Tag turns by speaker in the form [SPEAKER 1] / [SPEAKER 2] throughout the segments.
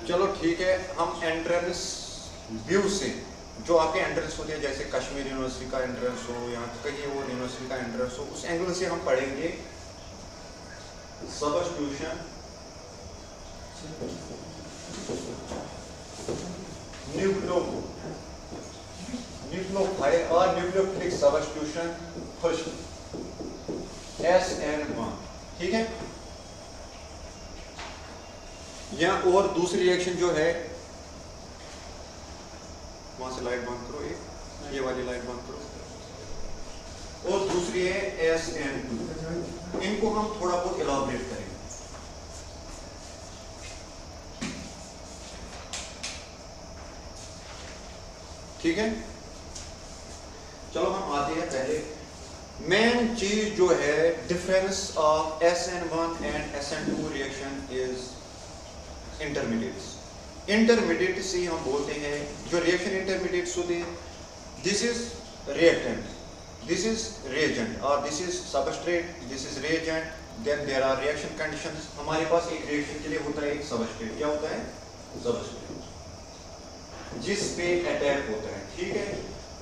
[SPEAKER 1] चलो ठीक है, हम एंट्रेंस व्यू से जो आपके एंट्रेंस होते हैं, जैसे कश्मीर यूनिवर्सिटी का एंट्रेंस हो या कहीं और यूनिवर्सिटी का एंट्रेंस हो, उस एंगल से हम पढ़ेंगे सबस्टिट्यूशन, न्यूक्लियोफाइल और न्यूक्लियोफिलिक सबस्टिट्यूशन फर्स्ट SN1, ठीक है। या और दूसरी रिएक्शन जो है, वहां से लाइट बंद करो, ये वाली लाइट बंद करो, और दूसरी है SN2। इनको हम थोड़ा बहुत इलाबरेट करेंगे। ठीक है, चलो हम आते हैं पहले। मेन चीज जो है difference of SN1 and SN2 reaction is intermediates. Intermediate से हम बोलते हैं जो रिएक्शन इंटरमीडिएट्स होते हैं, this is reactant, this is reagent और this is substrate, this is reagent, then there are reaction conditions. हमारे पास एक रिएक्शन के लिए होता है एक सबस्ट्रेट, क्या होता है सबस्ट्रेट जिस पे अटैक होता है, ठीक है।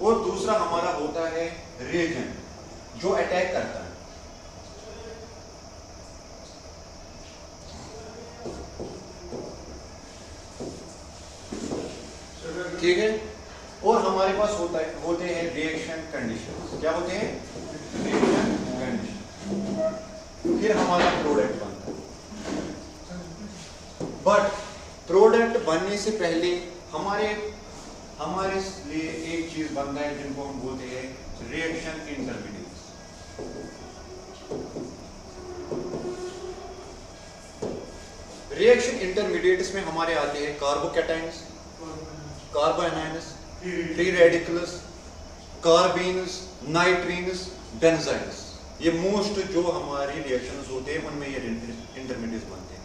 [SPEAKER 1] और दूसरा हमारा होता है रिएजेंट जो अटैक करता है। ठीक है, और हमारे पास होते हैं रिएक्शन कंडीशंस। क्या होते हैं रिएक्शन कंडीशन। फिर हमारा प्रोडक्ट बनता है, बट प्रोडक्ट बनने से पहले हमारे लिए एक चीज बनता है जिनको हम बोलते हैं रिएक्शन इंटरमीडिएट्स। रिएक्शन इंटरमीडिएट्स में हमारे आते हैं कार्बोकैटायंस, कार्बोएनायंस, फ्री रेडिकल्स, कार्बीन्स, नाइट्रीन्स, बेंजाइन्स। ये मोस्ट जो हमारी रिएक्शंस होते हैं उनमें ये इंटरमीडिएट्स बनते हैं।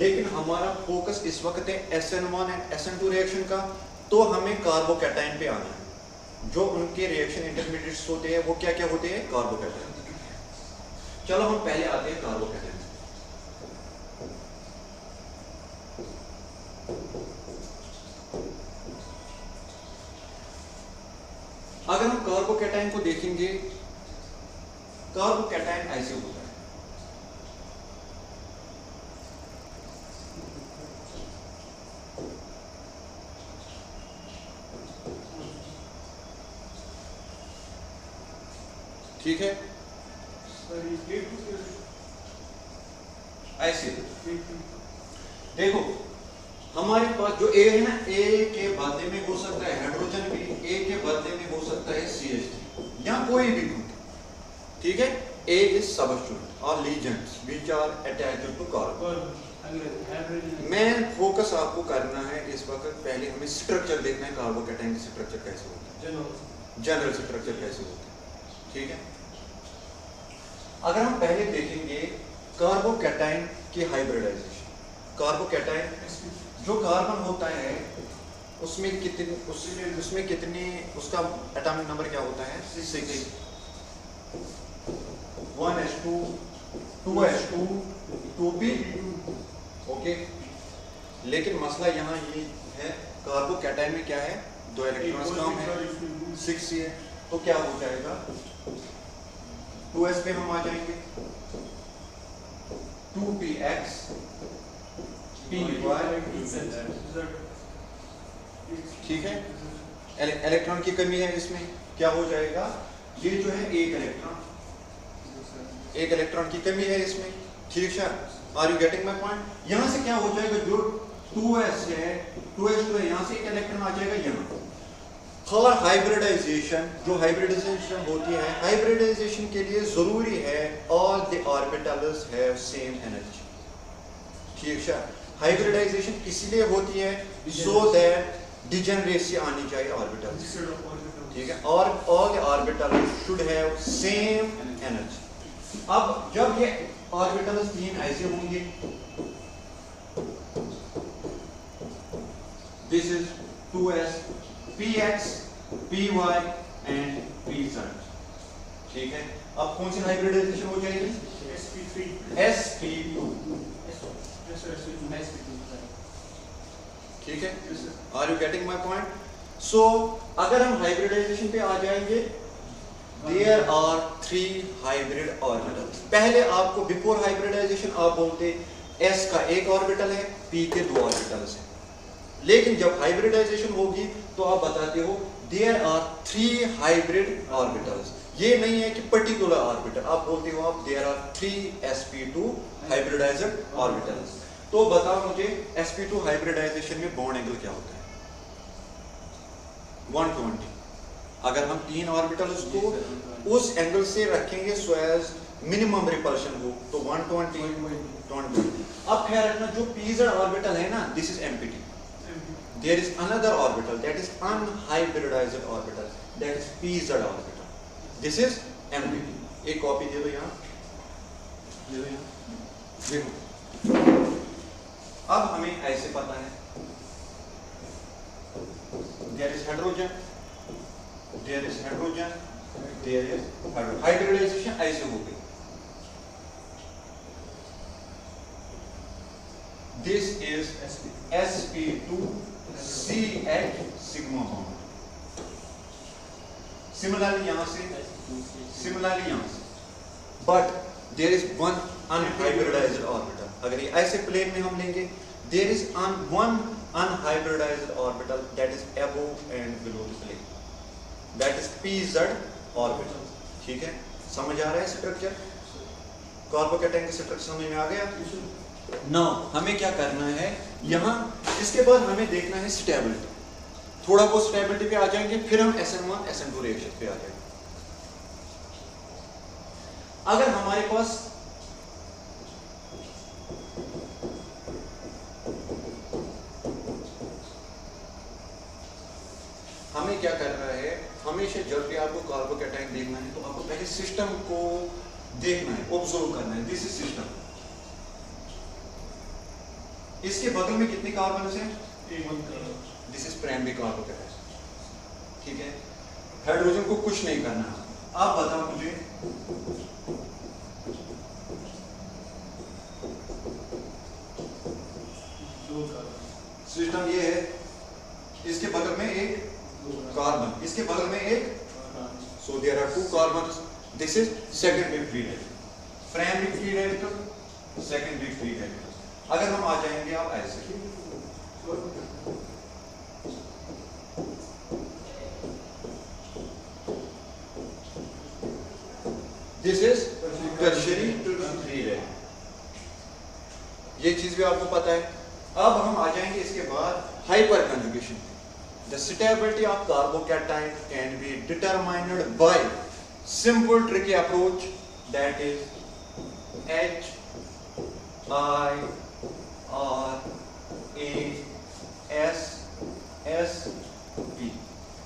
[SPEAKER 1] लेकिन हमारा फोकस इस वक्त है SN1 एंड SN2 रिएक्शन का, तो हमें कार्बोकैटायन पे आना है। जो उनके रिएक्शन इंटरमीडिएट्स होते हैं वो क्या क्या होते हैं, कार्बोकैटायन। चलो हम पहले आते हैं कार्बोकैटायन। अगर हम कार्बोकैटायन को देखेंगे, कार्बोकैटायन ऐसे होता है, ठीक है, ऐसे। देखो हमारे पास जो A है ना, A के बदले में हो सकता है हाइड्रोजन भी, A के बदले में हो सकता है CH3 या कोई भी ग्रुप, ठीक है। A is substituent or ligands which are attached to carbon। मैं फोकस आपको करना है इस वक्त, पहले हमें स्ट्रक्चर देखना है, कार्बोकैटायन की स्ट्रक्चर कैसे होता है, जनरल स्ट्रक्चर कैसे होता है, ठीक है। अगर हम पहले देखेंगे कार्बोकैटायन की हाइब्रिडाइजेशन, कार्बोकैटायन जो कार्बन होता है उसमें कितने उसका एटॉमिक नंबर क्या होता है, 6, 1s2 2s2 2p, ओके। लेकिन मसला यहाँ ये है, कार्बोकैटायन में क्या है, 2 इलेक्ट्रॉन्स कम है, 6 है, तो क्या हो जाएगा, 2s पे हम आ जाएंगे, 2px py, ठीक है। इलेक्ट्रॉन की कमी है इसमें, क्या हो जाएगा, ये जो है एक इलेक्ट्रॉन की कमी है इसमें, ठीक है। Are you getting my point. यहां से क्या हो जाएगा, जो 2s है, 2s2 है, यहां से एक इलेक्ट्रॉन आ जाएगा यहाँ। फॉर हाइब्रिडाइजेशन, जो हाइब्रिडाइजेशन होती है, हाइब्रिडाइजेशन के लिए जरूरी है all the orbitals have same energy, ठीक है। हाइब्रिडाइजेशन इसलिए होती है सो दैट डिजेनरेसी आनी चाहिए ऑर्बिटल्स, ठीक है, और all the orbitals should have same energy. अब जब ये ऑर्बिटल्स 3 ऐसे होंगे, this is 2s, px, py and pz, ठीक है। अब कौन सी हाइब्रिडाइजेशन हो जाएगी, sp2, ठीक है, are you getting my point? So अगर हम हाइब्रिडाइजेशन पे आ जाएंगे, देयर आर 3 हाइब्रिड ऑर्बिटल्स। पहले आपको बिफोर हाइब्रिडाइजेशन आप बोलते s का एक ऑर्बिटल है, p के 2 ऑर्बिटल्स हैं, लेकिन जब हाइब्रिडाइजेशन होगी तो आप बताते हो देयर आर 3 हाइब्रिड ऑर्बिटल्स। ये नहीं है कि पर्टिकुलर ऑर्बिटल, आप बोलते हो आप there are 3 sp2 hybridised orbitals. तो बताओ मुझे sp2 हाइब्रिडाइजेशन में बॉन्ड एंगल क्या होता है? 120। अगर हम 3 ऑर्बिटल्स को उस एंगल से रखेंगे सो एज मिनिमम रिपल्शन हो तो 120। अब ख्याल रखना जो pz ऑर्बिटल है ना, this is empty. There is another orbital that is unhybridized orbital, that is pz orbital, this is empty. एक कॉपी दे दो यहाँ, दे दो यहाँ, देखो अब हमें ऐसे पता है there is hydrogen, there is hydrogen, there is hydrogen. Hybridization ऐसे हो गई, this is sp2CH sigma bond. Similarly यहां से, सिमिलरली यहां से, but there is one unhybridized orbital. अगर ये ऐसे प्लेन में हम लेंगे, there is one unhybridized orbital that is above and below the plane, that is pz orbital. ठीक है, समझ आ रहा है स्ट्रक्चर? कार्बोकैटायन की स्ट्रक्चर समझ में आ गया? नाउ हमें क्या करना है यहाँ, इसके बाद हमें देखना है स्टेबिलिटी। थोड़ा बहुत स्टेबिलिटी पे आ जाएंगे, फिर हम SN1 SN2 रिएक्शन पे आ जाएंगे। अगर हमारे पास हमें क्या करना है, हमेशा जब भी आपको कार्बोकैटायन देखना है तो आपको पहले सिस्टम को देखना है, ऑब्जर्व करना है। दिस इज सिस्टम, इसके बगल में कितने कार्बन हैं? This is primary carbocation. ठीक है, हाइड्रोजन को कुछ नहीं करना है। आप बताओ मुझे सिस्टम ये है, इसके बगल में एक कार्बन, इसके बगल में एक, so there are 2 carbon. This is secondary free radical, primary free radical, secondary free radical. अगर हम आ जाएंगे आप ऐसे, this is tertiary free radical, ये चीज भी आपको पता है। अब हम आ जाएंगे इसके बाद hyper conjugation. The stability of carbocation can be determined by simple tricky approach, that is HIRASP.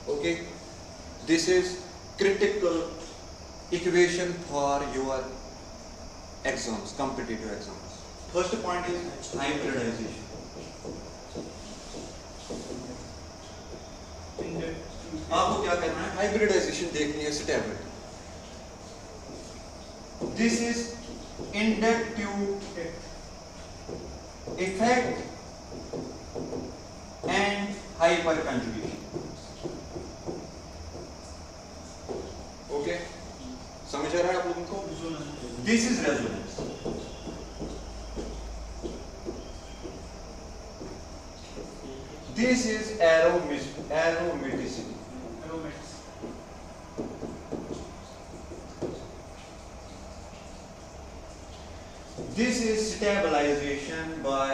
[SPEAKER 1] Okay, this is critical equation for your exams, competitive exams. First point is hybridization. आपको क्या करना है, हाइब्रिडाइजेशन देखनी है, stability. This is inductive effect and hyper conjugation. Okay, समझ आ रहा है आप लोगों को? This is resonance. This is aromaticity. This is stabilization by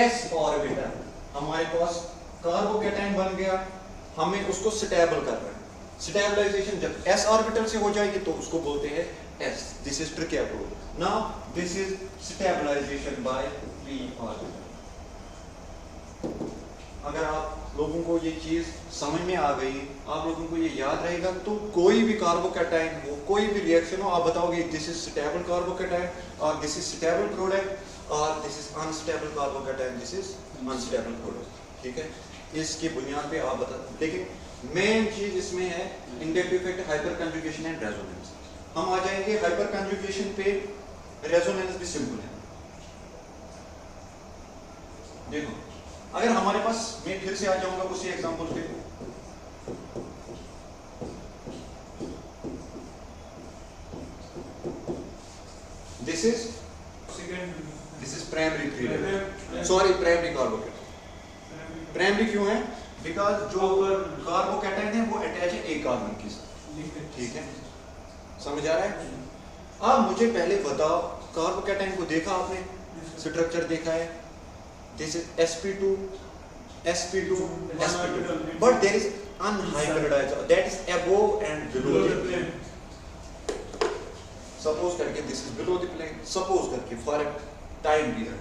[SPEAKER 1] s orbital. हमारे पास कार्बोकैटायन बन गया, हमें उसको स्टेबल कर रहे हैं। स्टेबलाइजेशन जब s ऑर्बिटल से हो जाएगी तो उसको बोलते हैं s। This is tricky approach. Now this is stabilization by p orbital. अगर आप लोगों को ये चीज समझ में आ गई, आप लोगों को ये याद रहेगा, तो कोई भी कार्बोकैटायन हो, कोई भी रिएक्शन हो, आप बताओगे दिस इज स्टेबल कार्बोकैटायन और दिस इज स्टेबल प्रोडक्ट और this is unstable carbocation, this is unstable product. ठीक है, इसकी बुनियाद पे आप बता। लेकिन मेन चीज इसमें है inductive effect, hyper conjugation and resonance. हम आ जाएंगे हाइपर कंजुगेशन पे। रेजोनेंस भी सिंपल है। देखो अगर हमारे पास, मैं फिर से आ जाऊंगा उसी एग्जांपल पे, this is primary three level, sorry primary carbocation. Primary क्यों है? बिकॉज जो कार्बोकेटाइन है वो अटैच है एक कार्बन के साथ। ठीक है, समझ आ रहा है? अब मुझे पहले बताओ, कार्बोकेटाइन को देखा आपने, स्ट्रक्चर देखा है, this is sp2 sp2 sp2, but there is unhybridized, that is above and below the plane। Suppose करके this is below the plane, suppose करके फॉर ए टाइम पीरियड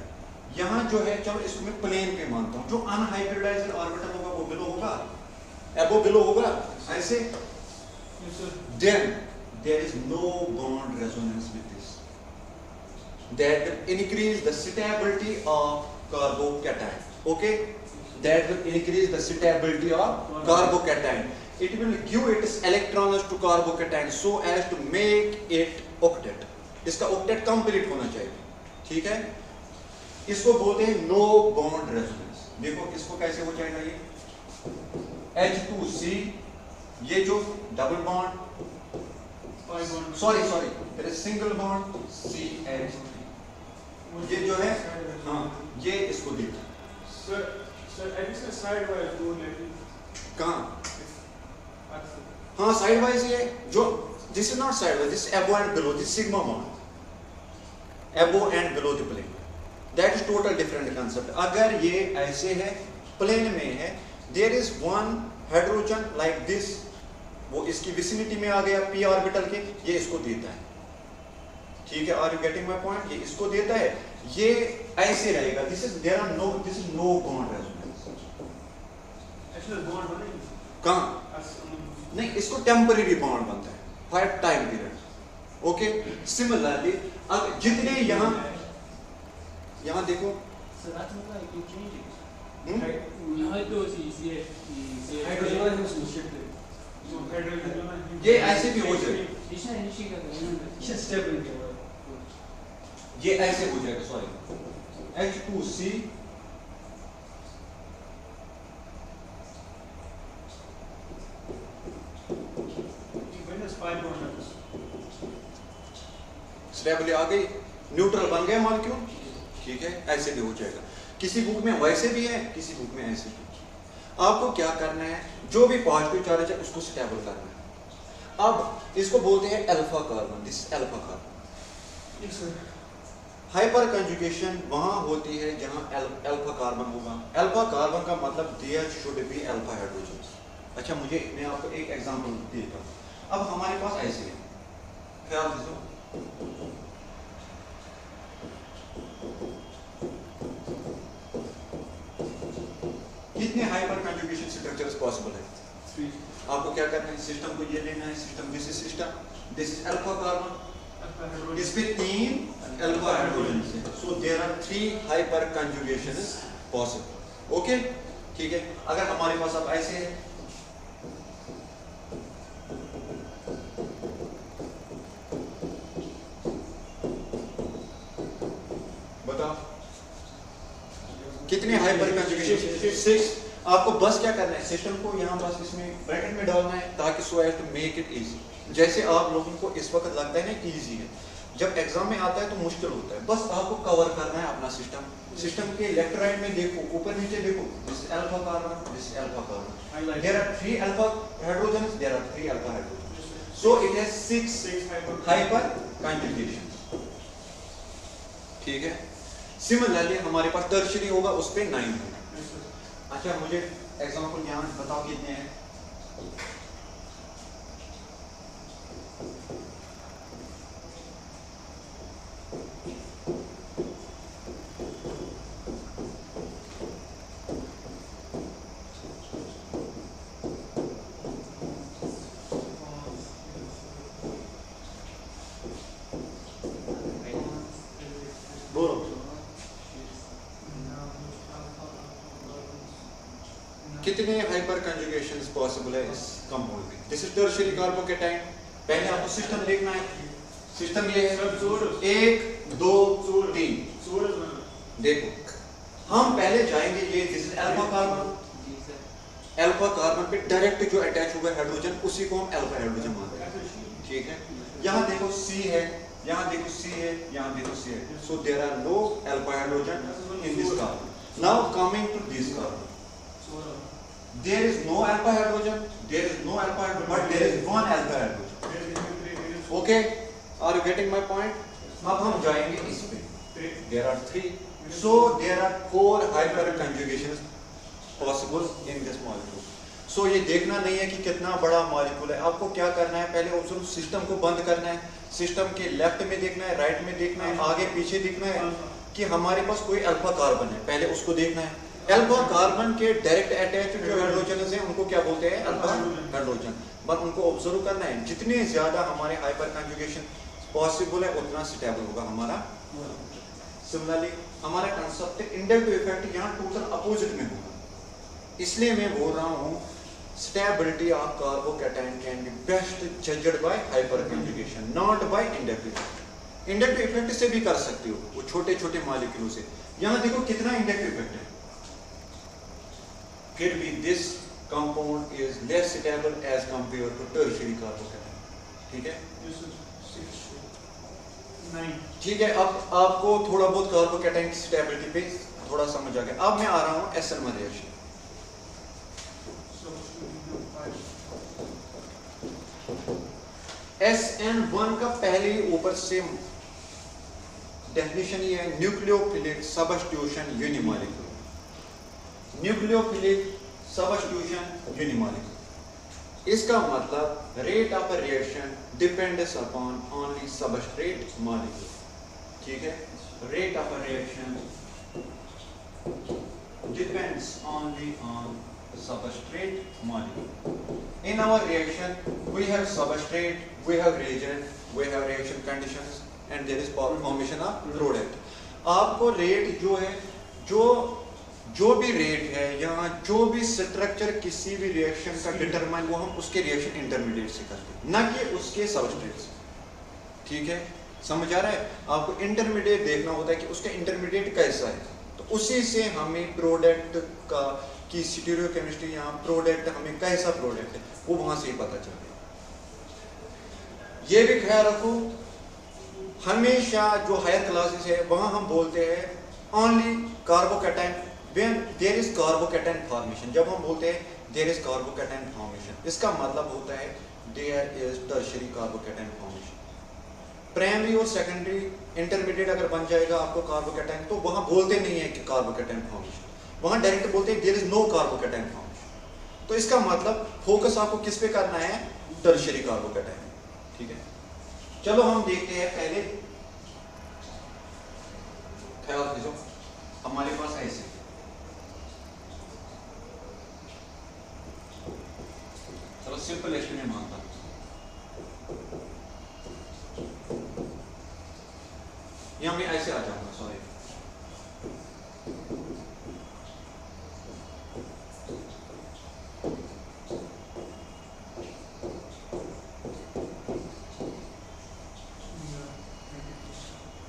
[SPEAKER 1] यहाँ जो है, चलो इसको मैं प्लेन पे मानता हूँ, जो अनहाइब्रिडाइज्ड ऑर्बिटल होगा वो बिलो होगा, above बिलो होगा, ऐसे। then there is no bond resonance with this, that will increase the stability of carbocation, okay, that will increase the stability of carbocation, it will give its electrons to carbocation so as to make it octet, इसका octet complete होना चाहिए। ठीक है, इसको बोलते हैं no bond resonance। देखो इसको कैसे हो जाएगा, ये H2C, ये जो double bond, sorry there is single bond CH3, ये जो है, हाँ ये इसको देता है। कहाँ? हाँ साइड वाइज है, जो this is not side wise, this above and below, this sigma bond above and below the plane, that is total different concept. अगर ये ऐसे है, प्लेन में है, there is one hydrogen like this, वो इसकी विसिनिटी में आ गया p ऑर्बिटल के, ये इसको देता है। ठीक है, are you getting my point? ये इसको देता है, ये ऐसे रहेगा, this is there are no, this is no bond resonance. Actually bond बनेगा कहां? नहीं, इसको टेम्परेरी बॉन्ड बनता है for time period. Okay, similarly अब जितने यहाँ देखो
[SPEAKER 2] sir, that's not like you change it.
[SPEAKER 1] ये ऐसे भी हो जाएगा, ये ऐसे हो जाएगा, सॉरी H2C स्टेबिलिटी आ गई, न्यूट्रल बन गया मॉलिक्यूल। ठीक है, ऐसे भी हो जाएगा, किसी बुक में वैसे भी है, किसी बुक में ऐसे भी। आपको क्या करना है, जो भी पॉजिटिव चार्ज है उसको स्टेबल करना है। अब इसको बोलते हैं alpha carbon, this alpha carbon. Hyper conjugation वहां होती है जहां अल्फा कार्बन होगा। अल्फा कार्बन का मतलब there should be alpha hydrogen. अच्छा, मैं आपको एक एग्जांपल देता हूं। अब हमारे पास ऐसे है, ख्याल दो, कितने हाइपर कंजुगेशन स्ट्रक्चर्स पॉसिबल है? आपको क्या करना है, सिस्टम को ये लेना है, system this is system, this is alpha carbon, इस पे 3 अल्फा हाइड्रोजन है, so there are 3 hyperconjugations possible. Okay, ठीक है। अगर हमारे पास अब ऐसे है, बताओ कितने हाइपर कंजुगेशन? 6। आपको बस क्या करना है, सिस्टम को यहाँ बस इसमें ब्रैकेट में डालना है, ताकि so as to make it easy. जैसे आप लोगों को इस वक्त लगता है ना इजी है, जब एग्जाम में आता है तो मुश्किल होता है। बस आपको कवर करना है अपना सिस्टम। सिस्टम के लेफ्ट राइट में देखो, ऊपर नीचे देखो, this alpha carbon, this alpha carbon, there are 3 alpha hydrogens, there are 3 alpha hydrogen, so it has 6 hyper conjugation. ठीक है, सिमिलरली हमारे पास टर्शियरी होगा, उस पे 9 होगा। अच्छा, मुझे एग्जांपल यहाँ बताओ कितने हैं? कितने हाइपर कंजुगेशंस पॉसिबल है इस कंपाउंड में? This is tertiary carbocation. पहले आपको सिस्टम देखना है, सिस्टम ये है 1 2 3 देखो हम पहले जाएंगे ये दिस इज अल्फा कार्बन,
[SPEAKER 2] जी सर।
[SPEAKER 1] अल्फा कार्बन पे डायरेक्ट जो अटैच होगा हाइड्रोजन उसी को हम अल्फा हाइड्रोजन मानते हैं, ठीक है। यहाँ देखो C है, यहाँ देखो C है, यहाँ देखो C है, so there are no alpha hydrogen in this carbon. Now coming to this carbon, there is no alpha hydrogen, there is no alpha hydrogen, but there is one alpha hydrogen. Okay, are you getting my point? अब हम जाएंगे इस पे, there are 3, so there are 4 hyperconjugations possible in this molecule. So ये देखना नहीं है कि कितना बड़ा मॉलिक्यूल है, आपको क्या करना है, पहले ऑब्जर्व सिस्टम को बंद करना है, सिस्टम के लेफ्ट में देखना है, राइट में देखना है, आगे पीछे देखना है कि हमारे पास कोई अल्फा कार्बन है, पहले उसको देखना है। अल्फा कार्बन के डायरेक्ट अटैच जो हाइड्रोजन हैं उनको क्या बोलते हैं, अल्फा हाइड्रोजन। बस उनको ऑब्जर्व करना है, जितने ज्यादा हमारे हाइपर कंजुगेशन पॉसिबल है उतना स्टेबल होगा हमारा। सिमिलरली हमारा कंसेप्ट इंडक्टिव इफेक्ट यहाँ टोटल अपोजिट में होगा, इसलिए मैं बोल रहा हूँ stability of carbocation can be best judged by hyper conjugation, not by inductive. Inductive effect से भी कर सकते हो, वो छोटे छोटे मॉलिक्यूलों से। यहाँ देखो कितना इंडक्टिव इफेक्ट है, फिर भी this compound is less stable as compare to tertiary carbocation, ठीक है। ठीक है, अब आपको थोड़ा बहुत कार्बोकैटायन की स्टेबिलिटी पे थोड़ा समझ आ गया। अब मैं आ रहा हूं SN1 रिएक्शन। SN1 का पहले ऊपर से डेफिनेशन ये है, nucleophilic substitution unimolecular. Nucleophilic substitution unimolecular, इसका मतलब rate of reaction depends upon only substrate molecule, ठीक है। Rate of reaction depends only on substrate molecule. In our reaction we have substrate, we have reagent, we have reaction conditions and there is formation of product. आपको rate जो है, जो भी rate है यहाँ, जो भी स्ट्रक्चर किसी भी रिएक्शन का डिटरमाइन, वो हम उसके रिएक्शन इंटरमीडिएट से करते हैं, ना कि उसके सबस्ट्रेट से, ठीक है। समझ आ रहा है? आपको इंटरमीडिएट देखना होता है कि उसका इंटरमीडिएट कैसा है, तो उसी से हमें प्रोडक्ट का की स्टीरियोकेमिस्ट्री, यहाँ प्रोडक्ट हमें कैसा प्रोडक्ट है वो वहां से ही पता चलता है। ये भी ख्याल रखो, हमेशा जो हायर क्लासेस है वहां हम बोलते हैं only carbocation when there is carbocation formation. जब हम बोलते हैं देयर इज कार्बोकैटायन फॉर्मेशन, इसका मतलब होता है there is tertiary carbocation formation. Primary और सेकेंडरी इंटरमीडिएट अगर बन जाएगा आपको कार्बोकैटायन, तो वहां बोलते नहीं है कि कार्बोकैटायन फॉर्मेशन, वहां डायरेक्ट बोलते हैं there is no carbocation formation. तो इसका मतलब फोकस आपको किस पे करना है, टर्शियरी कार्बोकैटायन, ठीक है। चलो हम देखते हैं, पहले ख्याल रखो हमारे पास ऐसे, चलो सिंपल एक्सप्लेन मानता हूं, यहां मैं ऐसे आ जाऊंगा, सॉरी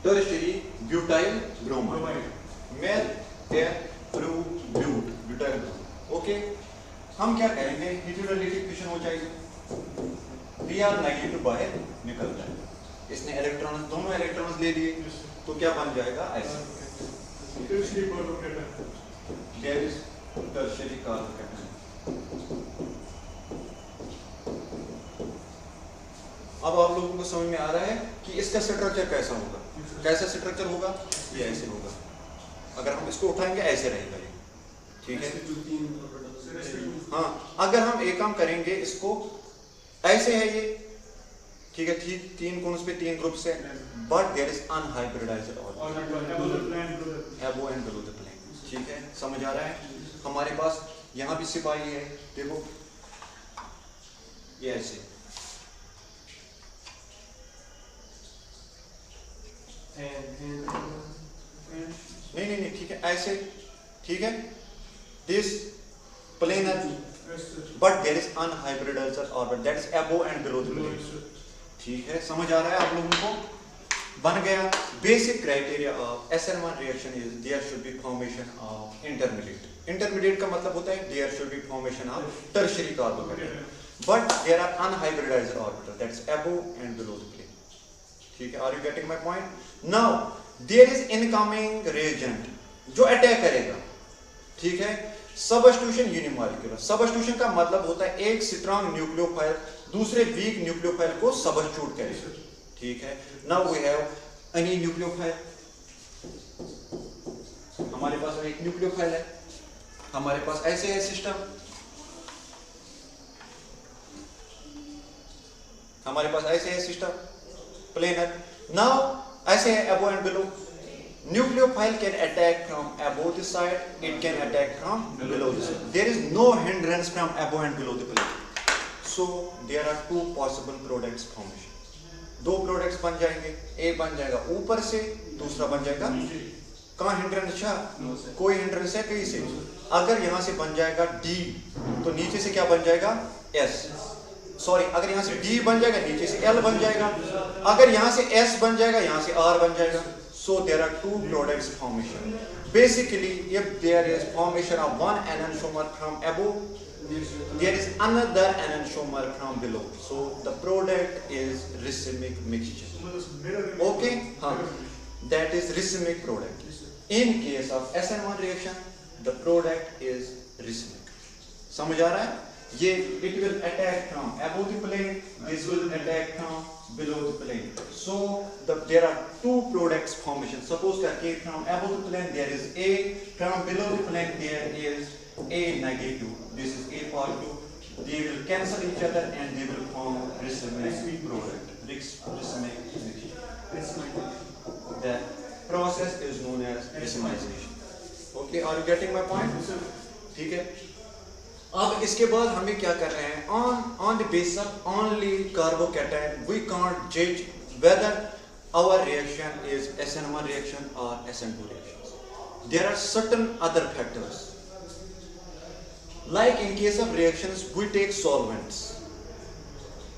[SPEAKER 1] टर्शियरी ब्यूटाइल ब्रोमाइड, मेल ब्यूटाइल ब्रोमाइड, ओके। हम क्या करेंगे, हेटेरोलिटिक फिशन हो जाएगी, Br नेगेटिव बाहर निकलता है, इसने इलेक्ट्रॉन, दोनों इलेक्ट्रॉन्स ले लिए, तो क्या बन जाएगा ऐसे, देयर इज टर्शियरी कार्बोकैटायन। अब आप लोगों को समझ में आ रहा है कि इसका स्ट्रक्चर कैसा होगा, कैसा स्ट्रक्चर होगा, ये ऐसे होगा, अगर हम इसको उठाएंगे ऐसे रहेगा ये, ठीक है। हाँ, अगर हम एक काम करेंगे, इसको ऐसे है ये, ठीक है, ठीक, 3 कोन्स पे 3 ग्रुप्स है, but there is unhybridized orbital above and below the plane, ठीक है। समझ आ रहा है? हमारे पास यहाँ भी सिपाही है, देखो ये ऐसे, नहीं, ठीक है, ऐसे, ठीक है, this planar, but there is unhybridized orbit, that is above and below the plane, ठीक है। समझ आ रहा है आप लोगों को? बन गया. Basic criteria of SN1 reaction is there should be formation of intermediate. Intermediate का मतलब होता है there should be formation of tertiary carbocation. But there are unhybridized orbitals, that's above and below the plane. ठीक है, are you getting my point? Now there is incoming reagent जो attack करेगा. ठीक है, सबस्टिट्यूशन यूनिमॉलिक्यूलर. सबस्टिट्यूशन का मतलब होता है एक स्ट्रॉन्ग न्यूक्लियोफाइल दूसरे वीक न्यूक्लियोफाइल को सबस्टिट्यूट करेगा. ठीक है, now we have any nucleophile. हमारे पास एक न्यूक्लियोफाइल है, हमारे पास ऐसे है सिस्टम, हमारे पास ऐसे है सिस्टम प्लेनर. नाउ ऐसे है above and below. Nucleophile can attack from above the side, it can attack from below the side. There is no hindrance from above and below the plane. So there are two possible products formation. दो products बन जाएंगे, एक बन जाएगा ऊपर से, दूसरा बन जाएगा कहाँ hindrance था? कोई hindrance है कहीं से? अगर यहाँ से बन जाएगा D, तो नीचे से क्या बन जाएगा? S. सॉरी, अगर यहाँ से D बन जाएगा नीचे से L बन जाएगा, अगर यहाँ से S बन जाएगा यहाँ से R बन जाएगा. So there are two products formation. Basically, if there is formation of one enantiomer from above, there is another enantiomer from below. So the product is racemic mixture. Okay? That is racemic product. In case of SN1 reaction, the product is racemic. समझ आ रहा है? ये it will attack from above the plane, this will attack from below the plane. So there are two products formation. Suppose that from above the plane there is A, from below the plane there is A negative. This is A positive. They will cancel each other and they will form racemic product. Racemic mixture. The process is known as racemization. Okay, are you getting my point? ठीक है. अब इसके बाद हमें क्या कर रहे हैं? On the basis of only carbocation, we can't judge whether our reaction is SN1 reaction or SN2 reaction. There are certain other factors. Like in case of reactions, we take solvents,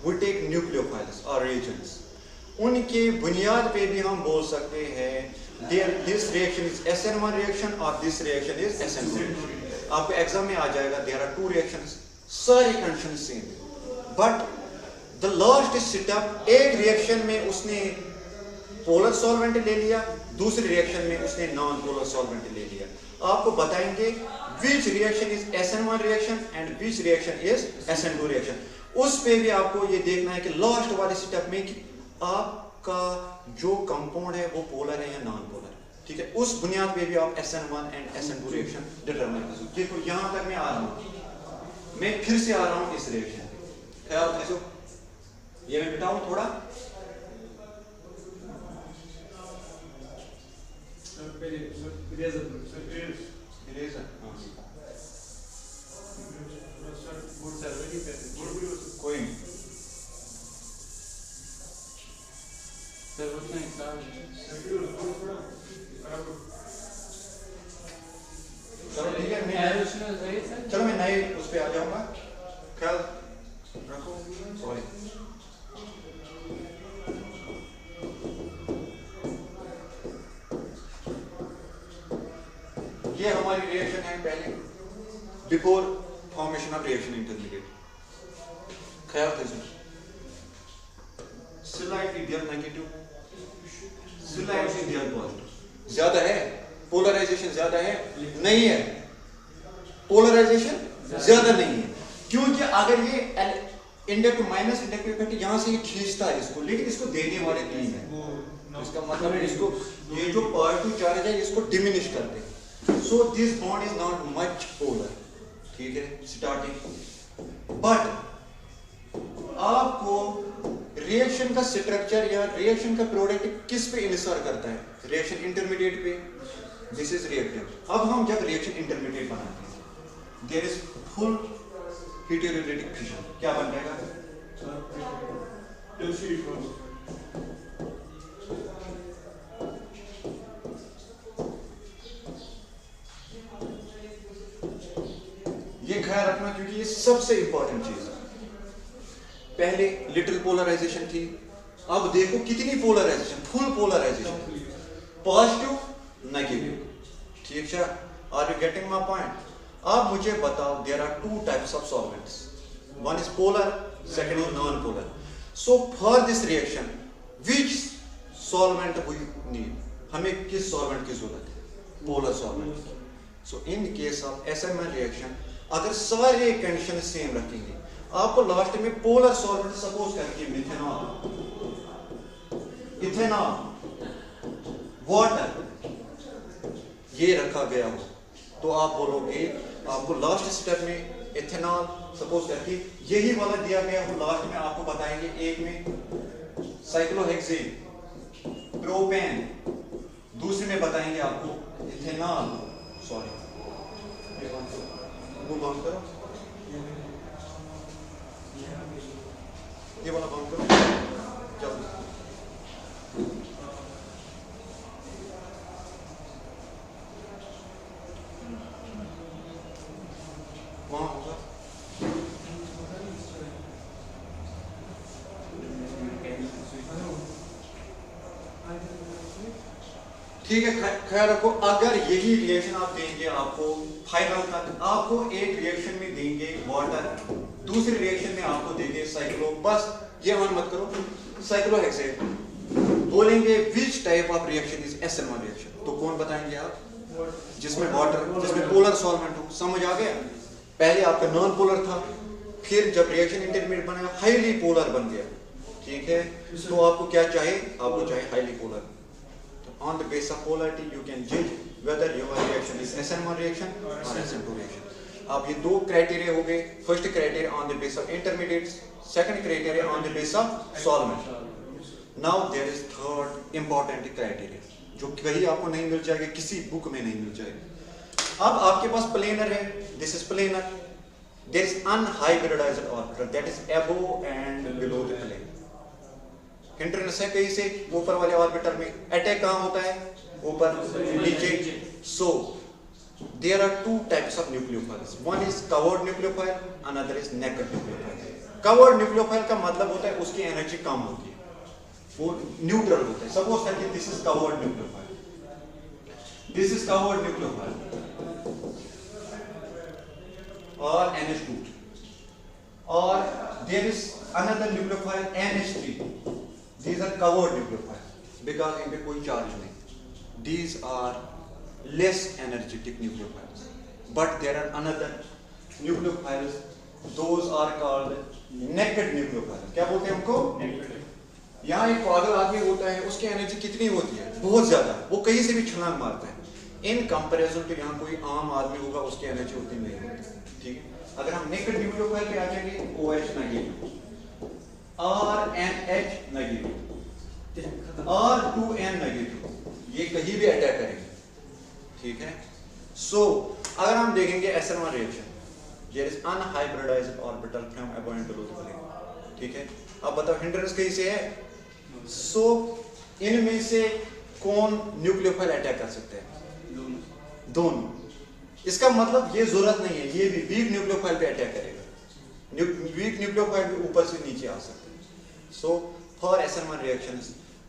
[SPEAKER 1] we take nucleophiles or reagents. उनके बुनियाद पे भी हम बोल सकते हैं this reaction is SN1 reaction or this reaction is SN2 reaction. आपको exam में आ जाएगा there are two reactions, सारी condition same, but the last step एक रिएक्शन में उसने पोलर सॉल्वेंट ले लिया, दूसरी रिएक्शन में उसने नॉन पोलर सॉल्वेंट ले लिया. आपको बताएंगे which reaction is SN1 reaction and which reaction is SN2 reaction. उस पे भी आपको ये देखना है कि लास्ट वाले स्टेप में कि आपका जो कंपाउंड है वो पोलर है या नॉन पोलर. ठीक है, उस बुनियाद पे भी आप SN1 and SN2 reaction determine कर सकते. देखो यहां तक मैं आ रहा हूं, मैं फिर से आ रहा हूं इस रिएक्शन पे. ख्याल रखो, ये मैं बिताऊं थोड़ा. कोई नहीं
[SPEAKER 2] सर, उतना ही
[SPEAKER 1] चलो ठीक है, चलो मैं नए उस पे आ जाऊंगा. ख्याल रखो. सॉरी, ये हमारी रिएक्शन है पहले before formation of reaction intermediate. ख्याल रखिए, slightly there negative, slightly there positive. ज्यादा है पोलराइजेशन, ज्यादा है नहीं है, पोलराइजेशन ज्यादा नहीं है, क्योंकि अगर ये इंडक्टिव माइनस इंडक्टिव इफेक्ट यहां से ये खींचता है इसको, लेकिन इसको देने वाले तीन है, तो इसका मतलब है इसको ये जो पॉजिटिव चार्ज है इसको डिमिनिश करते हैं. So this bond is not much polar. ठीक है, स्टार्टिंग. बट आपको रिएक्शन का स्ट्रक्चर या रिएक्शन का प्रोडक्ट किस पे इंसर करता है? रिएक्शन इंटरमीडिएट पे. This is reactant. अब हम जब रिएक्शन इंटरमीडिएट बनाते हैं, there is full heterolytic fission. क्या बन जाएगा? ये ख्याल रखना, क्योंकि ये सबसे इंपॉर्टेंट चीज है. पहले लिटिल पोलराइजेशन थी, अब देखो कितनी polarization, full polarization, positive negative, ठीक है? Are you getting my point? अब मुझे बताओ, there are two types of solvents, one is polar, second is non polar. So for this reaction which solvent we need, हमें किस solvent की जरूरत है? Polar solvent. So in case of SMR reaction अगर सारे कंडीशन सेम रखेंगे, आपको last में पोलर सॉल्वेंट सपोज करके मिथेनॉल, इथेनॉल, वाटर ये रखा गया हो, तो आप बोलोगे, आपको लास्ट स्टेप में इथेनॉल सपोज करके यही वाला दिया गया हो, लास्ट में आपको बताएंगे एक में साइक्लोहेक्सेन, प्रोपेन, दूसरे में बताएंगे आपको इथेनॉल, सॉरी वो बंद करो, ये वाला बंद करो जल्दी. वहां होगा ठीक है. ख्याल रखो, अगर यही रिएक्शन आप देंगे आपको फाइनल तक, आपको एक रिएक्शन में देंगे वाटर, दूसरे रिएक्शन में आपको देंगे साइक्लो, बस ये मन मत करो साइक्लोहेक्सेन, बोलेंगे which type of reaction is SMR reaction, तो कौन बताएंगे आप? जिसमें वाटर, जिसमें पोलर सॉल्वेंट हो. समझ आ गया? पहले आपका नॉन पोलर था, फिर जब रिएक्शन इंटरमीडिएट बना हाईली पोलर बन गया, ठीक है? तो आपको क्या चाहिए? आपको चाहिए highly polar. On the basis of polarity, you can judge whether your reaction is SMR reaction or SN2 reaction. अब ये दो क्राइटेरिया हो गए. First criteria on the base of intermediates, second criteria on the base of solvent. Now there is third important criteria जो कहीं आपको नहीं मिल जाएगा, किसी बुक में नहीं मिल जाएगा. अब आपके पास प्लेनर है, this is planar, there is unhybridized orbital that is above and below the plane. Hindrance है कहीं से ऊपर वाले ऑर्बिटल में, अटैक कहां होता है? ऊपर नीचे. So there are two types of nucleophiles, one is covered nucleophile, another is naked nucleophile. Covered nucleophile का मतलब होता है उसकी एनर्जी कम होती है, वो न्यूट्रल होता है. Suppose that this is covered nucleophile, this is covered nucleophile और NH2, और there is another nucleophile NH3. These are covered nucleophiles because इनपे कोई चार्ज नहीं. These are less energetic nucleophiles. But there are another nucleophiles. Those are called naked nucleophiles. क्या बोलते हैं उनको? यहाँ एक पागल आदमी होता है, उसकी एनर्जी कितनी होती है? बहुत ज्यादा, वो कहीं से भी छलांग मारता है. इन कंपैरिजन टू यहाँ कोई आम आदमी होगा, उसकी एनर्जी उतनी नहीं होती. ठीक है? अगर हम नेकेड न्यूक्लियोफाइल पे आ जाएंगे, OH नेगेटिव, RNH नेगेटिव और 2N नेगेटिव, ये कहीं भी अटैक करेंगे. ठीक है? सो अगर हम देखेंगे SMR reaction, there is unhybridized orbital from above and below the plane. ठीक है? अब बताओ हिंड्रेंस कहीं से है? सो इनमें से कौन न्यूक्लियोफाइल अटैक कर सकते हैं? दोनों. इसका मतलब ये जरूरत नहीं है ये भी वीक न्यूक्लियोफाइल पे अटैक करेगा. वीक न्यूक्लियोफाइल भी ऊपर से नीचे आ सकते हैं. So for SMR reactions,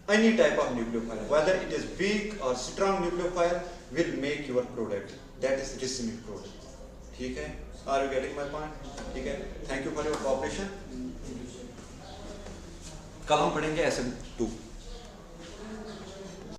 [SPEAKER 1] any type of nucleophile, whether it is weak or strong nucleophile, will make your product. That is racemic product. ठीक है? Are you getting my point? ठीक है? Thank you for your cooperation. कल हम पढ़ेंगे SN2.